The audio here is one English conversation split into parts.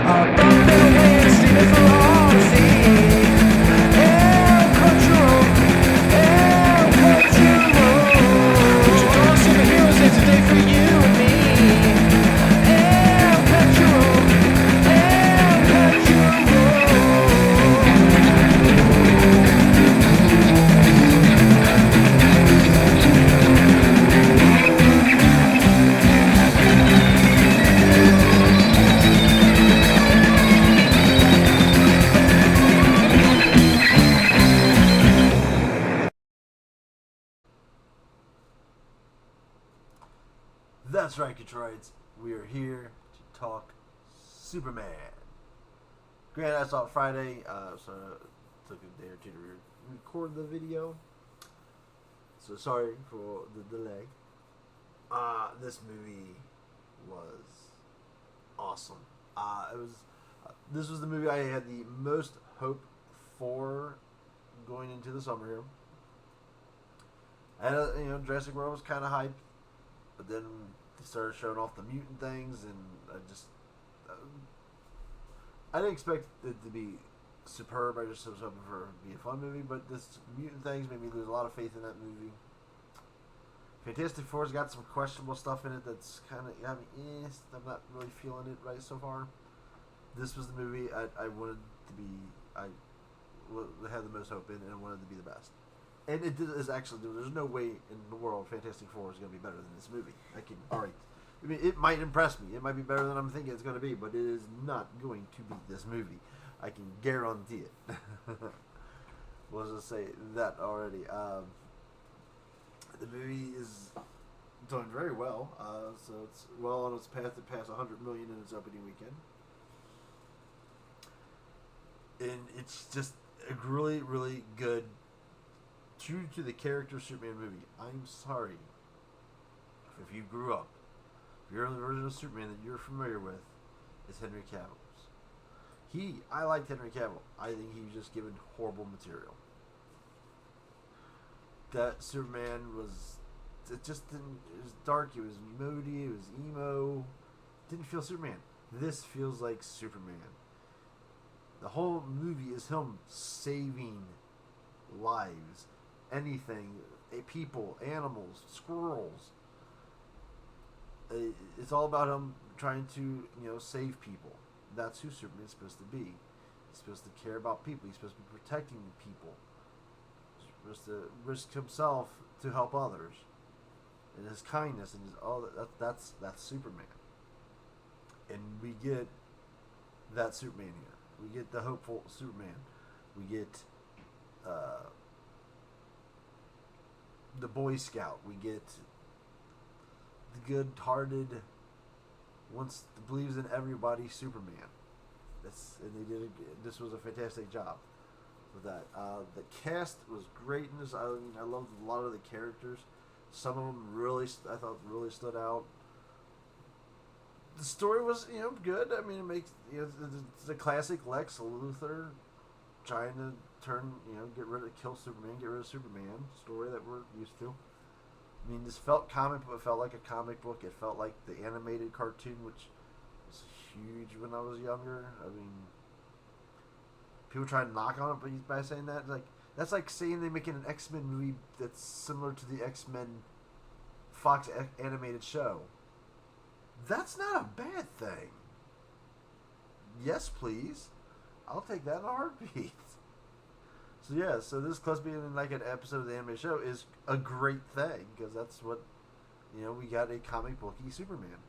Above their heads, steaming for all to see. El Cachorro, El Cachorro. There's a dawn of superheroes here today for you and me. El Cachorro, El Cachorro. That's right, Detroits. We are here to talk Superman. Granted, I saw it Friday, so it took a day or two to record the video. So sorry for the delay. This movie was awesome. This was the movie I had the most hope for going into the summer here. And Jurassic World was kind of hyped. But then they started showing off the mutant things, and I didn't expect it to be superb. I just was hoping for it to be a fun movie, but this mutant things made me lose a lot of faith in that movie. Fantastic Four's got some questionable stuff in it that's kind of, I'm not really feeling it right so far. This was the movie I wanted to be, I had the most hope in, and I wanted to be the best. And it is actually, there's no way in the world Fantastic Four is going to be better than this movie. I mean, it might impress me. It might be better than I'm thinking it's going to be, but it is not going to beat this movie. I can guarantee it. We'll just say that already. The movie is doing very well. So it's well on its path to pass 100 million in its opening weekend. And it's just a really, really good, true to the character Superman movie. I'm sorry if you grew up, if you're the version of Superman that you're familiar with, is Henry Cavill's. I liked Henry Cavill. I think he was just given horrible material. That Superman was, it was dark, it was moody, it was emo. Didn't feel Superman. This feels like Superman. The whole movie is him saving lives. Anything, people, animals, squirrels. It's all about him trying to, save people. That's who Superman's supposed to be. He's supposed to care about people. He's supposed to be protecting people. He's supposed to risk himself to help others. And his kindness and that's Superman. And we get that Superman here. We get the hopeful Superman. We get the Boy Scout. We get the good-hearted, believes in everybody Superman. This was a fantastic job with that. The cast was great in this. I loved a lot of the characters. Some of them I thought really stood out. The story was, good. I mean, it makes, it's a classic Lex Luthor trying to kill Superman, get rid of Superman story that we're used to. I mean, this felt comic, but it felt like a comic book. It felt like the animated cartoon, which was huge when I was younger. I mean, people try to knock on it by saying that. That's like saying they're making an X-Men movie that's similar to the X-Men Fox animated show. That's not a bad thing. Yes, please. I'll take that in a heartbeat. So this plus being in like an episode of the anime show is a great thing, because that's what, we got a comic booky Superman.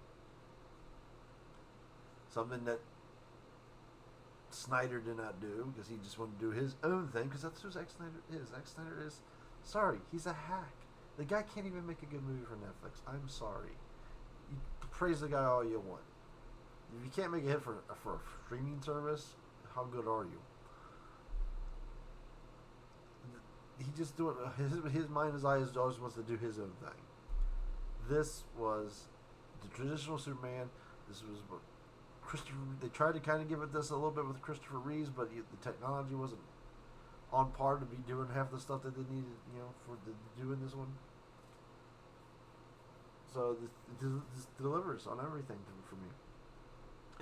Something that Snyder did not do, because he just wanted to do his own thing, because that's who Zack Snyder is. Zack Snyder is, sorry, he's a hack. The guy can't even make a good movie for Netflix. I'm sorry. You praise the guy all you want. If you can't make a hit for a streaming service, how good are you? He just doing his mind, his eyes always wants to do his own thing. This was the traditional Superman. This was what Christopher. They tried to kind of give it this a little bit with Christopher Reeves, but the technology wasn't on par to be doing half the stuff that they needed, for doing this one. So this delivers on everything for me.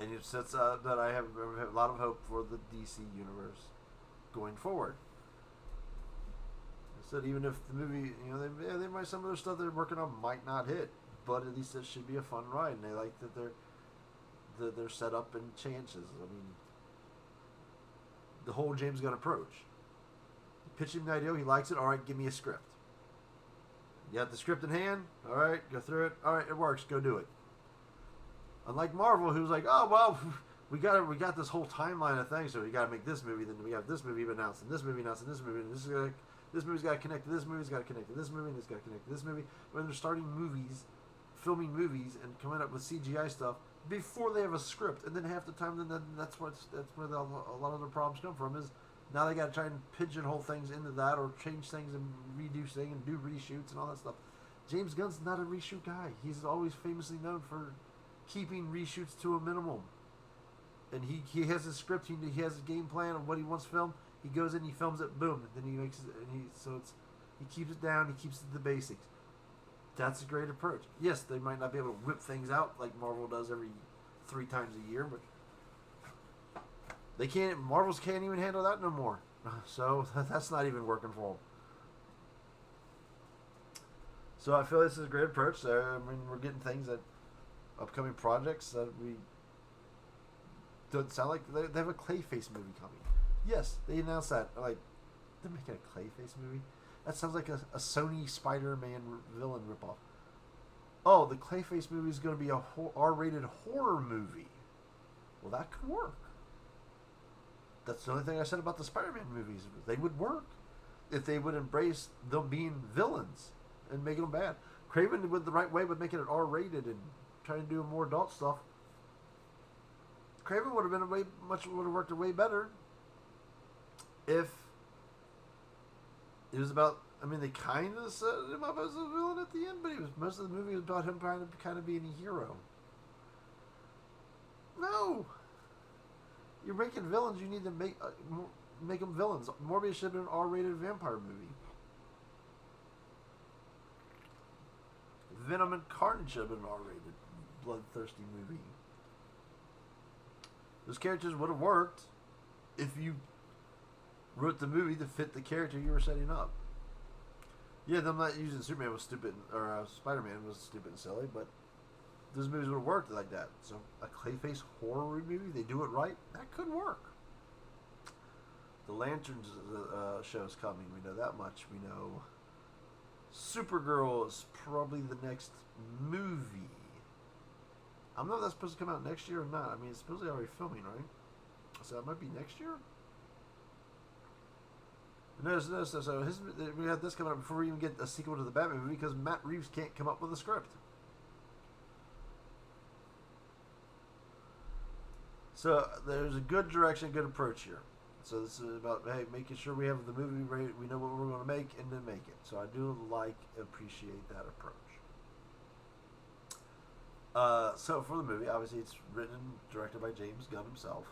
And it sets that I have a lot of hope for the DC universe going forward. I said even if the movie, they might, some of the stuff they're working on might not hit, but at least it should be a fun ride, and they like that they're set up and chances. I mean, the whole James Gunn approach. You pitch him the idea, he likes it. All right, give me a script. You have the script in hand. All right, go through it. All right, it works. Go do it. Unlike Marvel, who's like, oh well, we got this whole timeline of things, so we got to make this movie. Then we have this movie announced, and this movie announced, and this movie, and this movie's got to connect to this movie's got to connect to this movie, and it's got to connect to this movie. When they're starting movies, filming movies, and coming up with CGI stuff before they have a script, and then half the time, then that's where a lot of the problems come from. Is now they got to try and pigeonhole things into that, or change things and redo things and do reshoots and all that stuff. James Gunn's not a reshoot guy. He's always famously known for keeping reshoots to a minimum. And he has his script, he has a game plan of what he wants filmed. He goes in, he films it, boom, and then he makes it, and he keeps it down, he keeps it to the basics. That's a great approach. Yes, they might not be able to whip things out like Marvel does every 3 times a year, but Marvels can't even handle that no more. So that's not even working for them. So I feel this is a great approach. I mean, we're getting things that upcoming projects that we don't sound like they have a Clayface movie coming. Yes, they announced that. Like, they're making a Clayface movie? That sounds like a Sony Spider-Man villain ripoff. Oh, the Clayface movie is going to be a R-rated horror movie. Well, that could work. That's the only thing I said about the Spider-Man movies. They would work if they would embrace them being villains and making them bad. Craven went the right way with making it R-rated and trying to do more adult stuff. Craven would have been would have worked way better if it was about. I mean, they kind of set him up as a villain at the end, but most of the movie was about him kind of being a hero. No, you're making villains. You need to make them villains. Morbius should have been an R-rated vampire movie. Venom and Carnage should have been an R-rated bloodthirsty movie. Those characters would have worked if you wrote the movie to fit the character you were setting up. Yeah, them not using Superman was stupid, or Spider-Man was stupid and silly, but those movies would have worked like that. So a Clayface horror movie, they do it right, that could work. The Lanterns show's coming, we know that much. We know Supergirl is probably the next movie. I don't know if that's supposed to come out next year or not. I mean, it's supposedly already filming, right? So that might be next year? No. So we have this coming up before we even get a sequel to the Batman movie because Matt Reeves can't come up with a script. So there's a good direction, good approach here. So this is about, hey, making sure we have the movie ready, we know what we're going to make, and then make it. So I do appreciate that approach. So for the movie, obviously it's written and directed by James Gunn himself.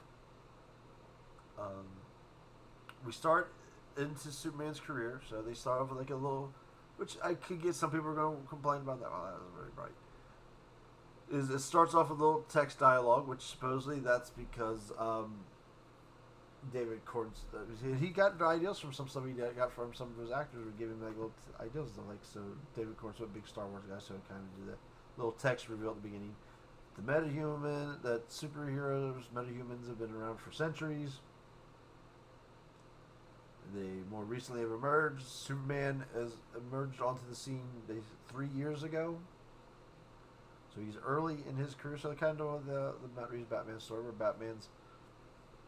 We start into Superman's career, so they start off with like a little, which I could get some people are going to complain about that. Well, that was really bright. It starts off with a little text dialogue, which supposedly that's because David Corns, he got ideas from some stuff he got from some of his actors would give him like little ideas and like, so David Corns was a big Star Wars guy, so kind of do that little text reveal at the beginning. The metahuman, that superheroes, metahumans have been around for centuries. They more recently have emerged. Superman has emerged onto the scene 3 years ago. So he's early in his career. So kind of the Matt Reeves Batman story where Batman's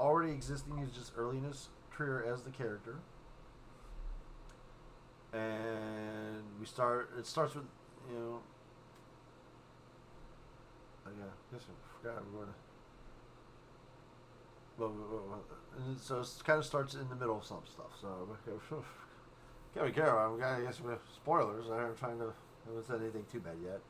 already existing. He's just early in his career as the character. And it starts with, I guess I forgot everyone. And so it kind of starts in the middle of some stuff. So can't be careful. I guess with spoilers. I haven't said anything too bad yet.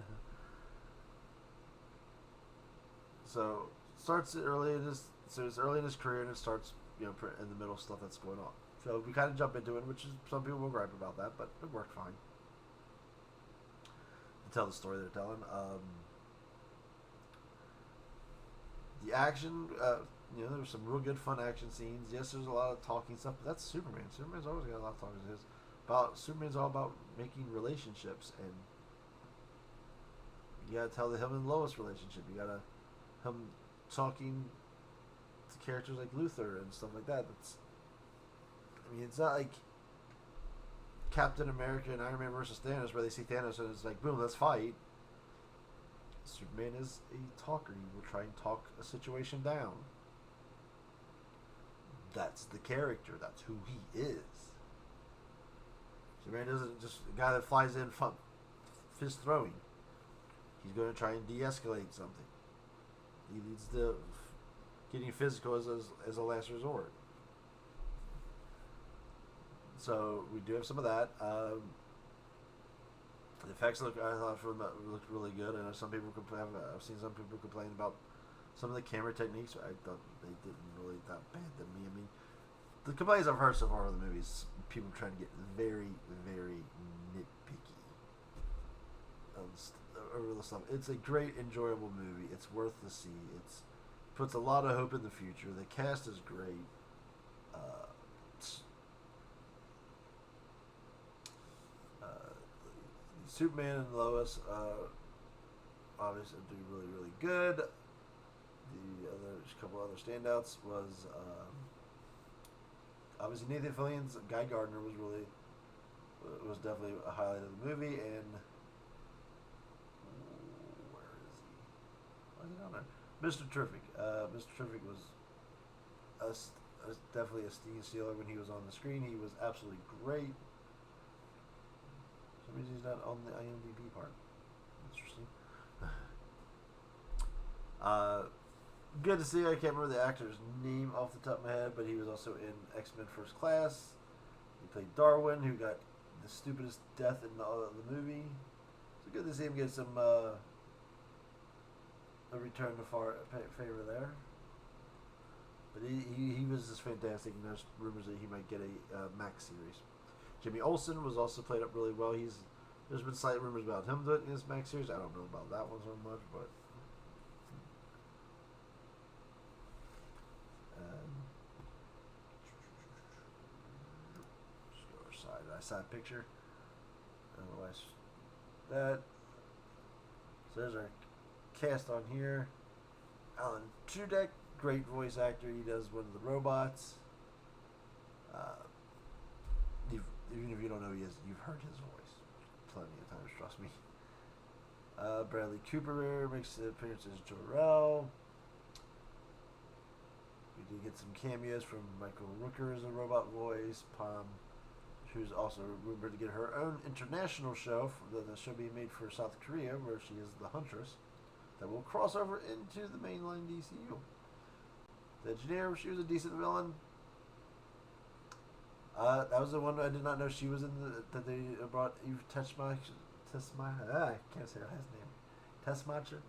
So starts early in his. So it's early in his career, and it starts in the middle of stuff that's going on. So we kind of jump into it, which is some people will gripe about that, but it worked fine to tell the story they're telling. The action, there was some real good fun action scenes. Yes, there's a lot of talking stuff, but that's Superman. Superman's always got a lot of talking. Superman's all about making relationships, and you gotta tell the him and Lois relationship. You gotta him talking to characters like Luthor and stuff like that. It's not like Captain America and Iron Man versus Thanos, where they see Thanos and it's like, boom, let's fight. Superman is a talker. He will try and talk a situation down. That's the character. That's who he is. Superman isn't just a guy that flies in fist throwing. He's going to try and de-escalate something. He leads to getting physical as a last resort. So we do have some of that. The effects I thought looked really good. And some people I've seen some people complain about some of the camera techniques. I thought they didn't really that bad to me. I mean, the complaints I've heard so far of the movies, people trying to get very, very nitpicky over the stuff. It's a great, enjoyable movie. It's worth the see. It puts a lot of hope in the future. The cast is great. Superman and Lois obviously do really, really good. A couple other standouts was obviously Nathan Fillion's Guy Gardner was definitely a highlight of the movie, and where is he? Why is he down there? Mr. Terrific. Mr. Terrific was definitely a steam stealer when he was on the screen. He was absolutely great. For some reason he's not on the IMDb part. Interesting. Good to see. I can't remember the actor's name off the top of my head, but he was also in X-Men First Class. He played Darwin, who got the stupidest death in the movie. So good to see him get some a return to favor there. But he was just fantastic, and there's rumors that he might get a Max series. Jimmy Olsen was also played up really well. There's been slight rumors about him doing his Max series. I don't know about that one so much, but just go over side picture. Otherwise, that. So there's our cast on here. Alan Tudyk, great voice actor. He does one of the robots. Even if you don't know who he is, you've heard his voice plenty of times, trust me. Bradley Cooper makes an appearance as Jor-El. We did get some cameos from Michael Rooker as a robot voice. Pam, who's also rumored to get her own international show, the show being made for South Korea, where she is the Huntress, that will cross over into the mainline DCU. The Engineer, she was a decent villain. That was the one I did not know she was in that they brought Eve Tessmacher. I can't say her last name. Tessmacher.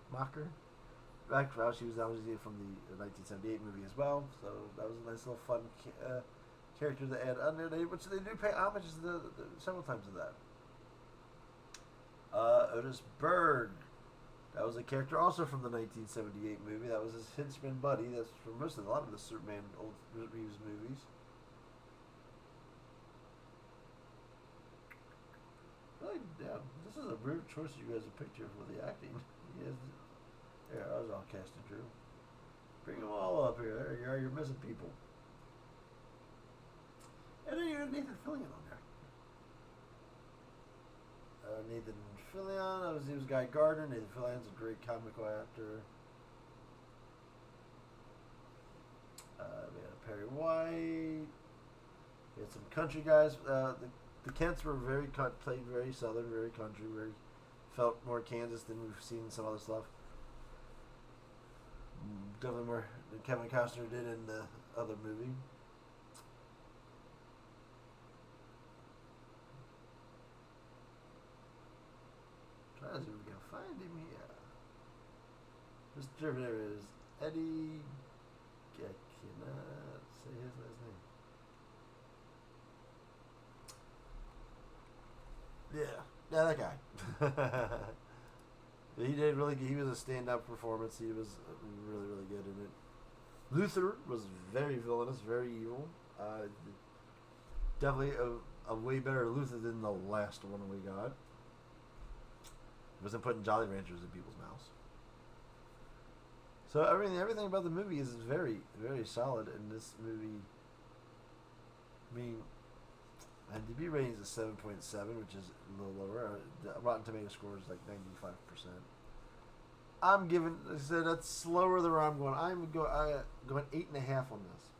She was obviously from the 1978 movie as well. So that was a nice little fun character to add under there, which they do pay homages to several times of that. Otis Berg. That was a character also from the 1978 movie. That was his henchman buddy. That's for a lot of the Superman old Reeves movies. Yeah, this is a weird choice you guys have picked here for the acting. There, I was all cast and Drew. Bring them all up here. There you are. You're missing people. And then you have Nathan Fillion on there. Nathan Fillion, he was Guy Gardner. Nathan Fillion's a great comical actor. We had Perry White. We had some country guys. The Kents were played very southern, very country, felt more Kansas than we've seen in some other stuff. Definitely more than Kevin Costner did in the other movie. Try to see if we can find him here. Mr. There is Eddie. I cannot say his last name. Yeah, that guy. He did really good. He was a stand-up performance. He was really, really good in it. Luther was very villainous, very evil. Definitely a way better Luther than the last one we got. He wasn't putting Jolly Ranchers in people's mouths. So everything about the movie is very, very solid in this movie. I mean, IMDb rating is a 7.7, which is a little lower. The Rotten Tomato score is like 95%. I'm giving, like I said, that's slower than where I'm going. I'm going 8.5 on this.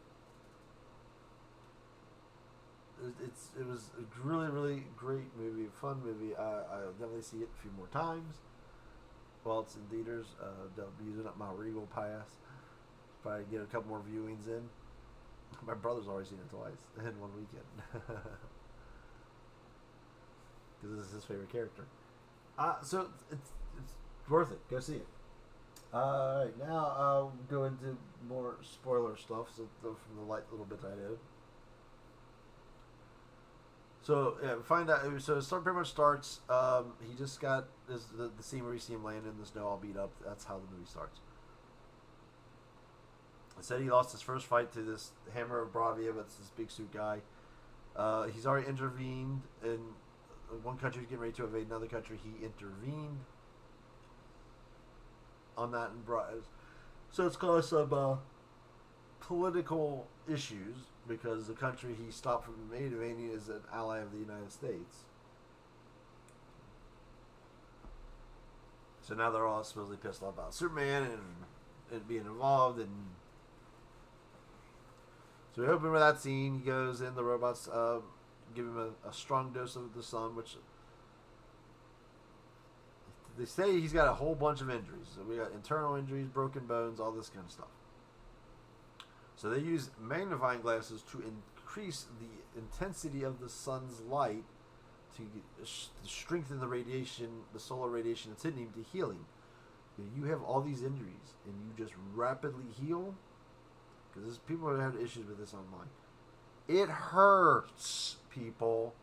It was a really, really great movie, fun movie. I'll definitely see it a few more times while it's in theaters. They'll be using up my Regal pass. Probably get a couple more viewings in. My brother's already seen it twice in one weekend. Because this is his favorite character. So it's worth it. Go see it. Alright, now I'll go into more spoiler stuff from the light little bit I did. So yeah, find out. So it pretty much starts. He just got the scene where you see him laying in the snow, all beat up. That's how the movie starts. It said he lost his first fight to this Hammer of Bravia, but it's this big suit guy. He's already intervened in one country. He's getting ready to invade another country. He intervened on that and so it's caused some political issues because the country he stopped from invading is an ally of the United States. So now they're all supposedly pissed off about Superman and being involved. And so we open with that scene. He goes in, the robots give him a strong dose of the sun, which they say he's got a whole bunch of injuries. So we got internal injuries, broken bones, all this kind of stuff. So they use magnifying glasses to increase the intensity of the sun's light to strengthen the radiation, the solar radiation that's hitting him to heal him. You have all these injuries and you just rapidly heal, because people have had issues with this online. It hurts, people.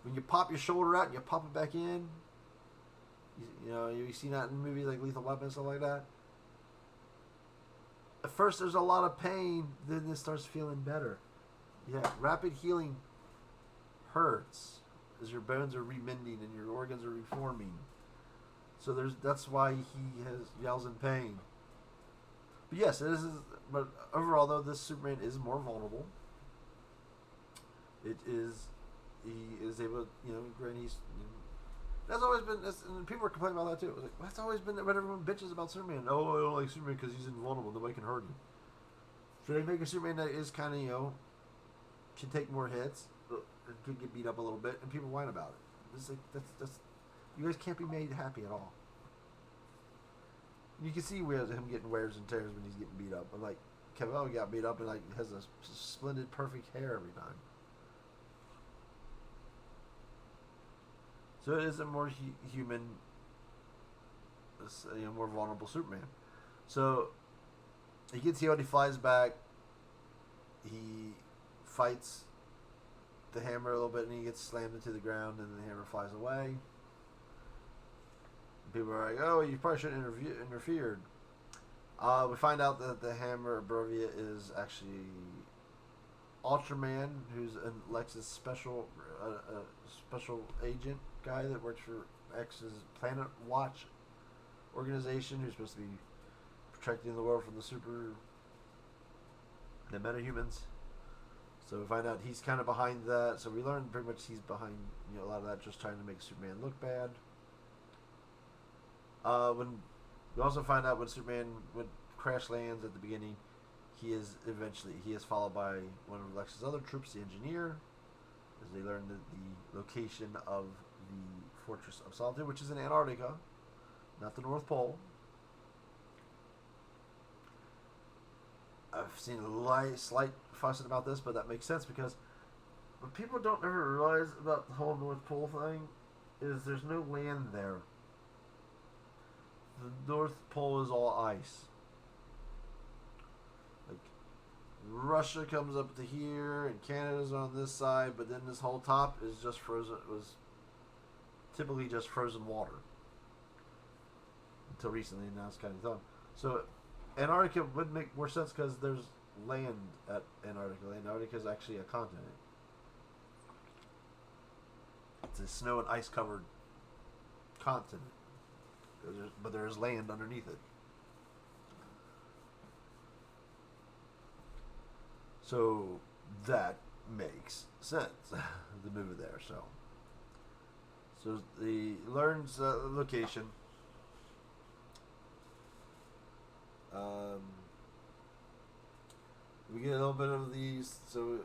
When you pop your shoulder out and you pop it back in, you know, you see that in movies like Lethal Weapon and stuff like that. At first there's a lot of pain, then it starts feeling better. Yeah, rapid healing hurts as your bones are remending and your organs are reforming. So that's why he yells in pain. But yes, but overall though, this Superman is more vulnerable. He is able, granted he's. That's always been, and people are complaining about that too. Like, that's always been what everyone bitches about Superman. Oh, I don't like Superman because he's invulnerable. Nobody can hurt him. So they make a Superman that is kind of, can take more hits, could get beat up a little bit, and people whine about it. It's like, that's you guys can't be made happy at all. You can see him getting wears and tears when he's getting beat up. But like, Kal-El got beat up and like has a splendid, perfect hair every time. So it is a more human, more vulnerable Superman. So he gets healed. He flies back. He fights the Hammer a little bit, and he gets slammed into the ground, and the Hammer flies away. People are like, "Oh, you probably shouldn't have interfered." We find out that the Hammer of Bravia is actually Ultraman, who's a Lex's special agent guy that works for X's Planet Watch organization, who's supposed to be protecting the world from the metahumans. So we find out he's kind of behind that. So we learn pretty much he's behind a lot of that, just trying to make Superman look bad. When we also find out when Superman crash lands at the beginning, he is followed by one of Lex's other troops, the Engineer, as they learn the location of the Fortress of Solitude, which is in Antarctica, not the North Pole. I've seen a slight fussing about this, but that makes sense because what people don't ever realize about the whole North Pole thing is there's no land there. The North Pole is all ice. Like, Russia comes up to here, and Canada's on this side, but then this whole top is just frozen. It was typically just frozen water. until recently, and now it's kind of done. So Antarctica would make more sense because there's land at Antarctica. Antarctica is actually a continent. It's a snow and ice covered continent, but there is land underneath it. So that makes sense. The move there. So he learns the location. We get a little bit of these. So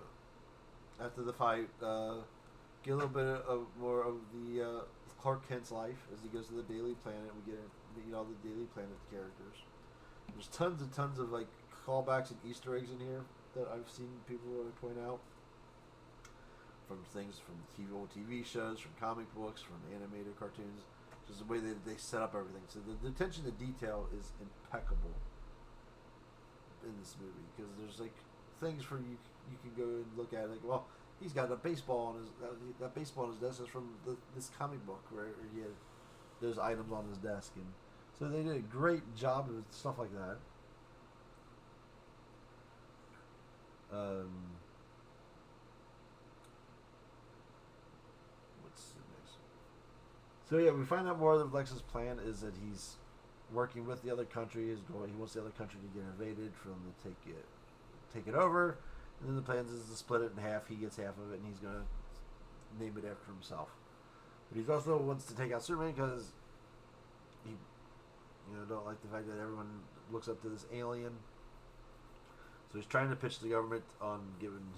after the fight, get a little bit of more of the Clark Kent's life as he goes to the Daily Planet. We get all the Daily Planet characters. There's tons and tons of like callbacks and Easter eggs in here that I've seen people point out. From things from old TV shows, from comic books, from animated cartoons. Just the way they set up everything. So the attention to detail is impeccable in this movie, because there's like things for you can go and look at, like, well, he's got a baseball on his that baseball on his desk is from this comic book where he had those items on his desk, and so they did a great job of stuff like that. What's the next? So yeah, we find out more of Lex's plan is that he's working with the other country. He wants the other country to get invaded for them to take it over. And then the plan is to split it in half. He gets half of it, and he's gonna name it after himself. But he also wants to take out Superman because he, don't like the fact that everyone looks up to this alien. So he's trying to pitch the government on giving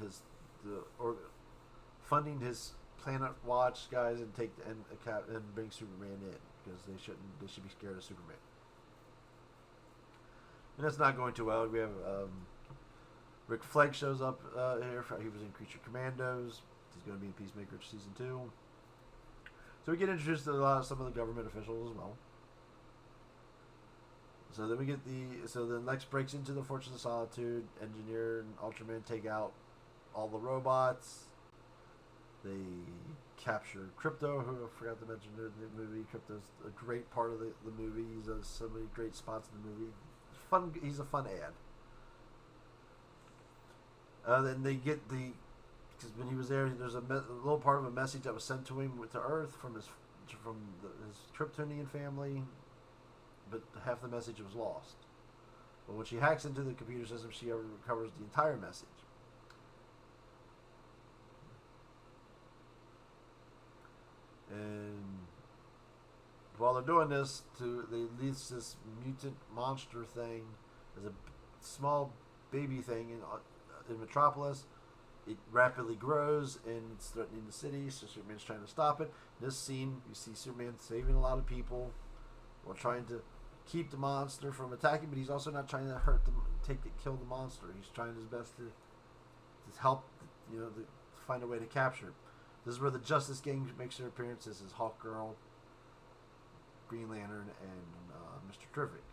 funding his Planet Watch guys and bring Superman in, because they should be scared of Superman. And that's not going too well. We have Rick Flag shows up here. He was in Creature Commandos. He's going to be in Peacemaker season 2. So we get introduced to some of the government officials as well. So then then Lex breaks into the Fortress of Solitude. Engineer and Ultraman take out all the robots. They capture Crypto, who I forgot to mention in the movie. Crypto's a great part of the movie. He's so many great spots in the movie. He's a fun ad. Then they get because when he was there, there's a little part of a message that was sent to him to Earth from his Kryptonian family, but half the message was lost. But when she hacks into the computer system, she recovers the entire message. And while they're doing this, they release this mutant monster thing as a small baby thing in Metropolis. It rapidly grows and it's threatening the city, so Superman's trying to stop it. In this scene, you see Superman saving a lot of people while trying to keep the monster from attacking, but he's also not trying to kill the monster. He's trying his best to help, to find a way to capture it. This is where the Justice Gang makes their appearance. This is Hawkgirl, Green Lantern, and Mr. Terrific.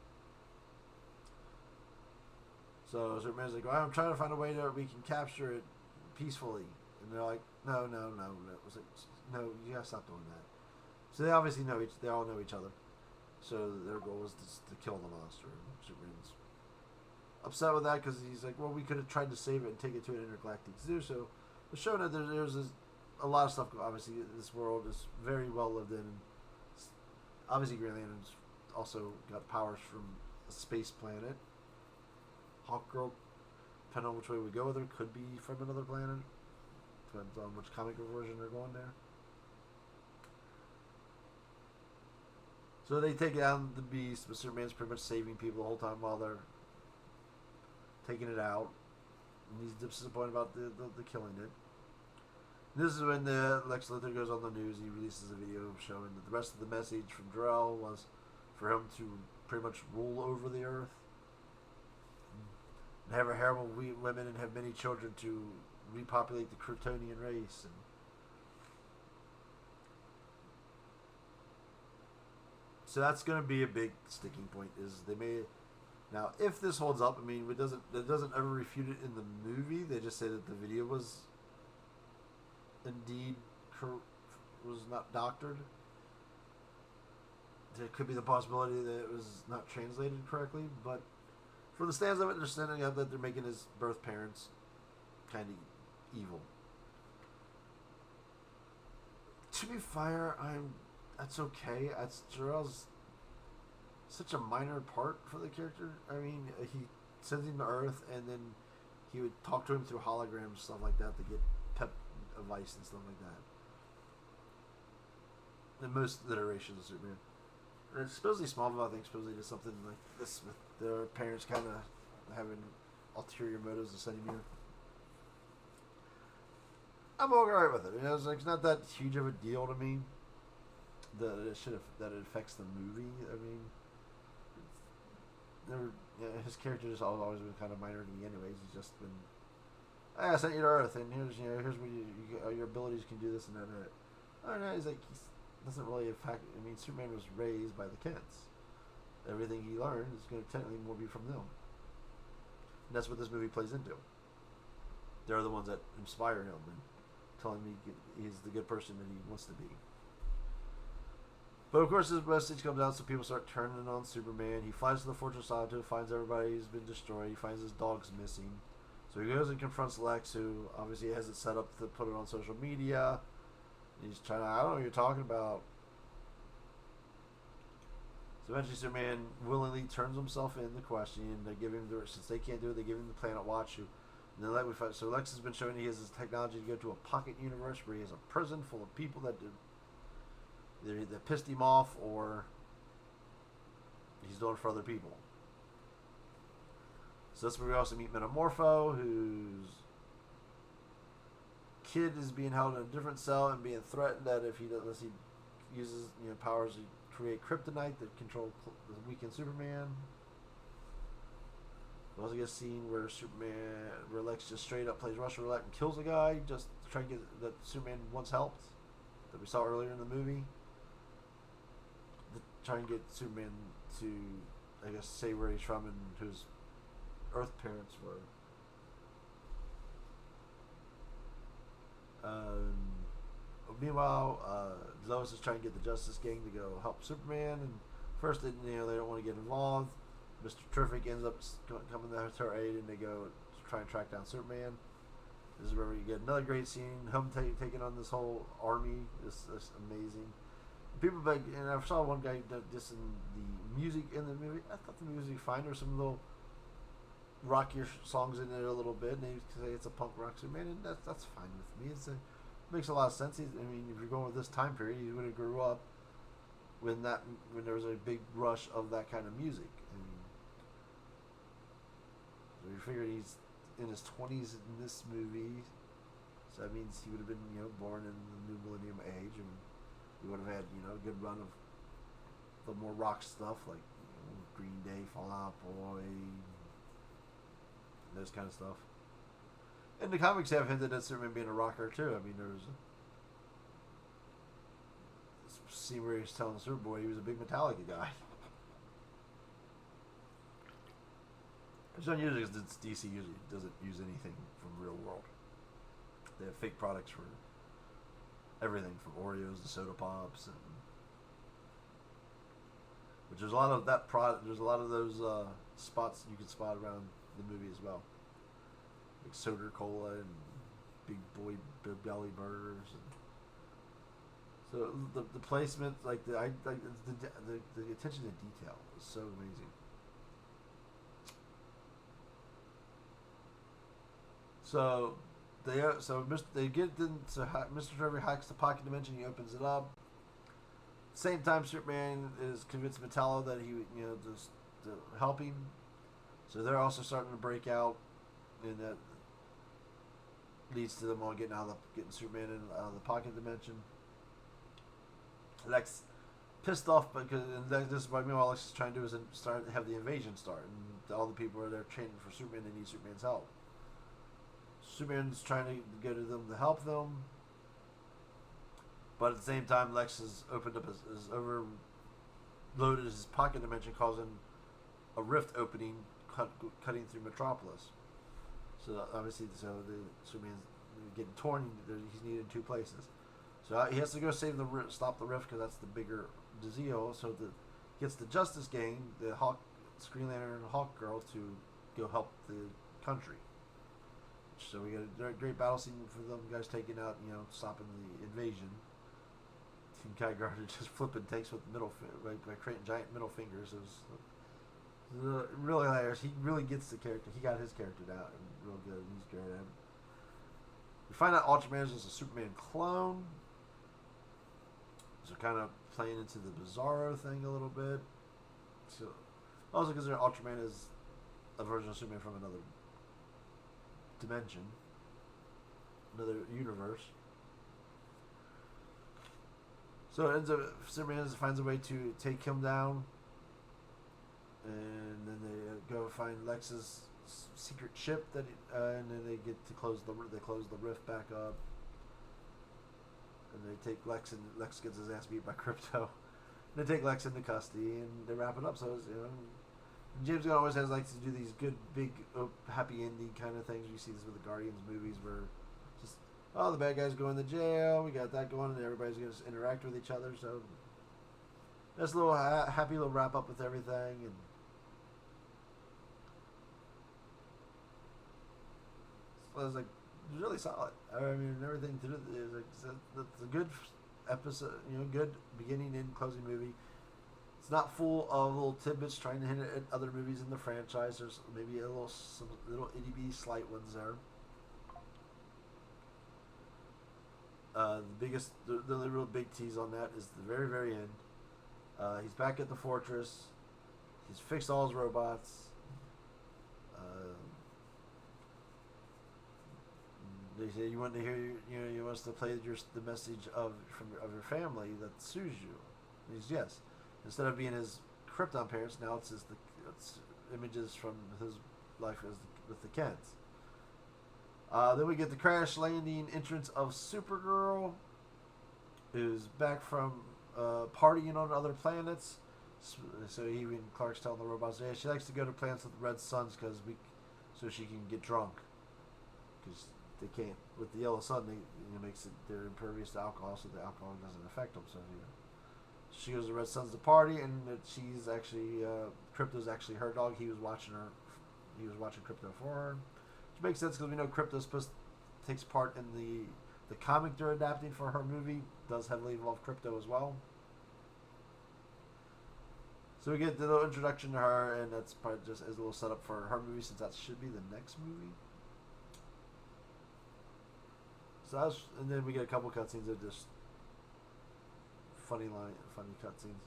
So Superman's like, I'm trying to find a way that we can capture it peacefully. And they're like, no. It was like, no, you gotta stop doing that. So they obviously they all know each other. So their goal was to kill the monster. And Superman's upset with that because he's like, well, we could have tried to save it and take it to an intergalactic zoo. So the show that there's a lot of stuff. Obviously, this world is very well lived in. Obviously, Green Lantern's also got powers from a space planet. Hawkgirl, depending on which way we go with her, could be from another planet. Depends on which comic book version they're going there. So they take down the Beast, but Superman's pretty much saving people the whole time while they're taking it out. And he's disappointed about the killing it. This is when the Lex Luthor goes on the news. He releases a video showing that the rest of the message from Jor-El was for him to pretty much rule over the Earth and have horrible women and have many children to repopulate the Kryptonian race. And so that's going to be a big sticking point. Now, if this holds up, I mean, it doesn't ever refute it in the movie. They just say that the video was indeed was not doctored. there could be the possibility that it was not translated correctly, but for the stands of it, they're standing up that they're making his birth parents kind of evil. To be fair, that's okay. That's Jarrell's such a minor part for the character. I mean, he sends him to Earth, and then he would talk to him through holograms, stuff like that, to get pep advice and stuff like that. In most iterations of Superman. And it's supposedly Smallville, I think, supposedly did something like this with their parents kind of having ulterior motives to send him here. I'm alright with it. It's not that huge of a deal to me that it affects the movie. I mean, his character has always been kind of minor to me, anyways. He's just been, I sent you to Earth, and here's what your abilities can do this and that. And that. I don't know. He's like, doesn't really affect. I mean, Superman was raised by the Kents. Everything he learned is going to technically more be from them. And that's what this movie plays into. They're the ones that inspire him and tell him he's the good person that he wants to be. But of course, his message comes out, so people start turning on Superman. He flies to the Fortress Auto, finds everybody's been destroyed. He finds his dog's missing. So he goes and confronts Lex, who obviously has it set up to put it on social media. He's trying to, I don't know what you're talking about. So eventually Superman willingly turns himself in the question. They give him since they can't do it, they give him the planet Watch. And then so Lex has been showing he has this technology to go to a pocket universe where he has a prison full of people that either pissed him off or he's doing it for other people. So that's where we also meet Metamorpho, whose kid is being held in a different cell and being threatened that unless he uses powers to create kryptonite that control the weakened Superman. We also get a scene where Lex just straight up plays Russian roulette and kills a guy just to try and get that Superman once helped, that we saw earlier in the movie. Try and get Superman to, I guess, say where he's from and whose Earth parents were. Meanwhile, Lois is trying to get the Justice Gang to go help Superman, and first they don't want to get involved. Mr. Terrific ends up coming to her aid, and they go try and track down Superman. This is where we get another great scene. Him taking on this whole army. This amazing. People and I saw one guy dissing the music in the movie. I thought the music was fine. There's some little rockier songs in there a little bit, and they say it's a punk rock Superman, and that's fine with me. It makes a lot of sense. I mean, if you're going with this time period, he would have grew up when there was a big rush of that kind of music. I mean, so you figure he's in his 20s in this movie, so that means he would have been born in the new millennium age, and he would have had a good run of the more rock stuff like Green Day, Fall Out Boy, those kind of stuff. And the comics have hinted at Superman being a rocker too. I mean, there was a scene where he was telling Superboy he was a big Metallica guy. It's unusual because DC usually doesn't use anything from real world. They have fake products for everything from Oreos to soda pops, and which there's a lot of that product. There's a lot of those spots you can spot around the movie as well, like soda cola and big belly burgers. And so the placement, like the attention to detail is so amazing. So Mr. Trevor hacks the pocket dimension. He opens it up. Same time, Superman is convinced Metallo that he just to help him. So they're also starting to break out, and that leads to them all getting Superman out of the pocket dimension. Lex pissed off because this is what meanwhile Lex is trying to do is have the invasion start, and all the people are there training for Superman. They need Superman's help. Superman's trying to go to them to help them, but at the same time, Lex has opened up his overloaded his pocket dimension, causing a rift opening, cutting through Metropolis. So obviously, Superman's getting torn. He's needed in two places. So he has to go stop the rift because that's the bigger deal. So gets the Justice Gang, the Hawk, Screen Lantern, and Hawk Girl to go help the country. So we got a great battle scene for them guys taking out, stopping the invasion. Team Guy Gardner just flipping takes with the middle by creating giant middle fingers. It was really hilarious. He really gets the character. He got his character out and real good. He's great at it. We find out Ultraman is just a Superman clone. So kind of playing into the Bizarro thing a little bit. So also because Ultraman is a version of Superman from another dimension, another universe. So it ends up Superman finds a way to take him down, and then they go find Lex's secret ship and then they get to close the rift back up, and they take Lex, and Lex gets his ass beat by Krypto. And they take Lex into custody and they wrap it up. So it's, James Gunn always likes to do these good, big, happy ending kind of things. You see this with the Guardians movies where just, the bad guys go into jail, we got that going, and everybody's going to interact with each other. So that's a little happy little wrap up with everything. And so it was really solid. I mean, everything to do is it's a good episode, good beginning and closing movie. It's not full of little tidbits trying to hint at other movies in the franchise. There's maybe some little itty bitty slight ones there. The real big tease on that is the very, very end. He's back at the fortress. He's fixed all his robots. They say you want to hear, you want us to play the message of your family that sues you. And he's yes. Instead of being his Krypton parents, now it's images from his life with the Kents. Then we get the crash landing entrance of Supergirl, who's back from partying on other planets. So even Clark's telling the robots, yeah, she likes to go to planets with red suns so she can get drunk. Because they can't, with the yellow sun, they're impervious to alcohol, so the alcohol doesn't affect them. So she goes to Red Suns to party, and she's actually Krypto's actually her dog. He was watching Krypto for her, which makes sense because we know Krypto takes part in the comic they're adapting for her movie. Does heavily involve Krypto as well. So we get the little introduction to her, and that's probably just as a little setup for her movie, since that should be the next movie. So and then we get a couple cutscenes of just funny cutscenes.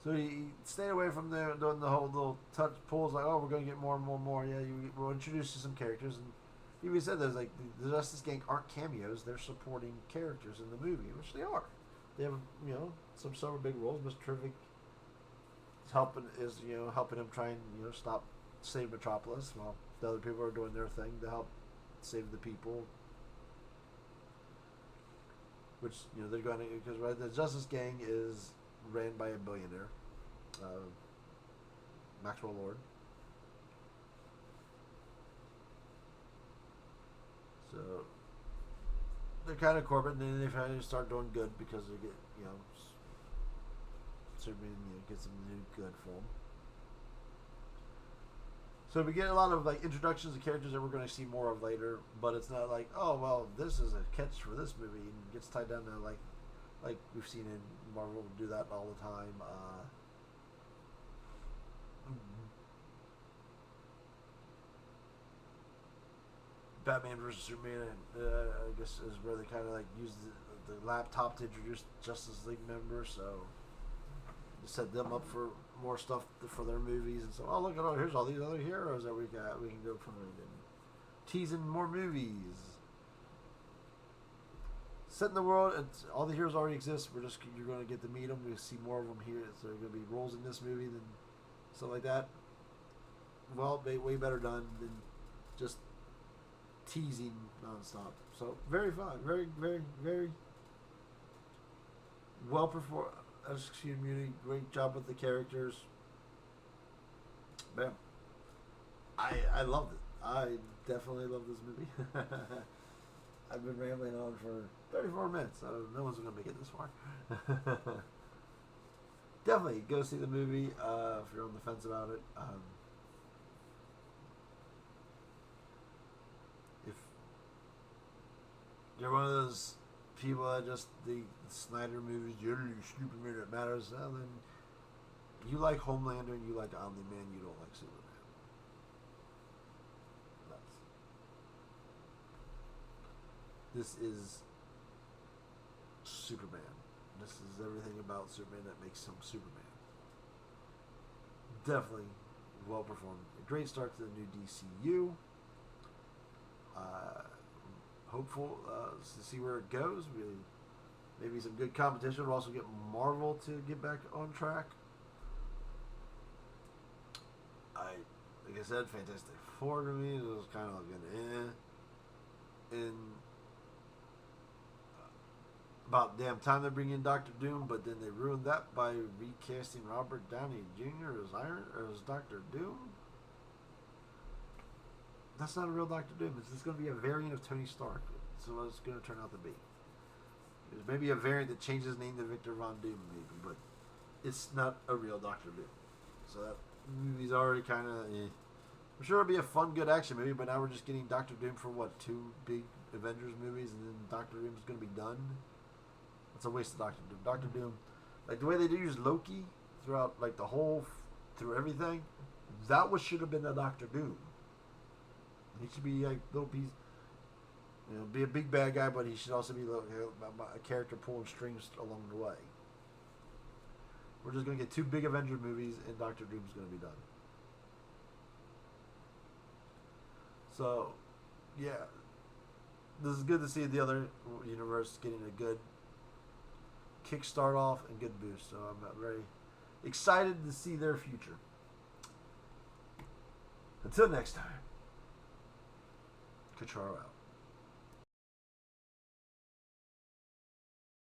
So he stayed away from doing the whole little touch pulls, like, we're going to get more and more and more. Yeah, we'll introduce you to some characters. And he even said there's the Justice Gang aren't cameos, they're supporting characters in the movie, which they are. They have, some sort of big roles. Mr. Terrific is helping him try and, save Metropolis, while the other people are doing their thing to help save the people. Which, they're going to, because the Justice Gang is ran by a billionaire, Maxwell Lord. So they're kind of corporate, and then they finally start doing good because they get, Superman, gets some new good for them. So we get a lot of introductions of characters that we're going to see more of later, but it's not like, this is a catch for this movie, and it gets tied down to like we've seen in Marvel do that all the time. Batman versus Superman, I guess, is where they kind of use the laptop to introduce Justice League members, so set them up for more stuff for their movies, and so look at here's all these other heroes that we got. We can go from teasing more movies, setting the world. And all the heroes already exist. You're going to get to meet them. We see more of them here. So there are going to be roles in this movie than stuff like that. Well, way better done than just teasing nonstop. So very fun, very, very, very well performed. Community, great job with the characters. Bam. I loved it. I definitely love this movie. I've been rambling on for 34 minutes. No one's going to make it this far. Definitely go see the movie if you're on the fence about it. If you're one of those people that just the Snyder movies, you're the Superman that matters, well, then you like Homelander and you like Omni-Man, you don't like Superman. This is Superman. This is everything about Superman that makes him Superman. Definitely well performed. A great start to the new DCU. Hopeful to see where it goes. Maybe some good competition. We'll also get Marvel to get back on track. Like I said, Fantastic Four to me, it was kind of like an And about damn time they bring in Doctor Doom, but then they ruined that by recasting Robert Downey Jr. as Doctor Doom. That's not a real Doctor Doom. It's just going to be a variant of Tony Stark. So what it's going to turn out to be. There's maybe a variant that changes his name to Victor Von Doom, maybe, but it's not a real Doctor Doom. So that movie's already kind of. I'm sure it'll be a fun, good action movie, but now we're just getting Doctor Doom for what, 2 big Avengers movies, and then Doctor Doom's going to be done. It's a waste of Doctor Doom. Doctor Doom, like the way they do use Loki throughout, like through everything, that should have been a Doctor Doom. He should be like little piece, be a big bad guy, but he should also be a character pulling strings along the way. We're just gonna get 2 big Avengers movies, and Doctor Doom's gonna be done. So, yeah, this is good to see the other universe getting a good kickstart off and good boost. So I'm very excited to see their future. Until next time, Cachorro out.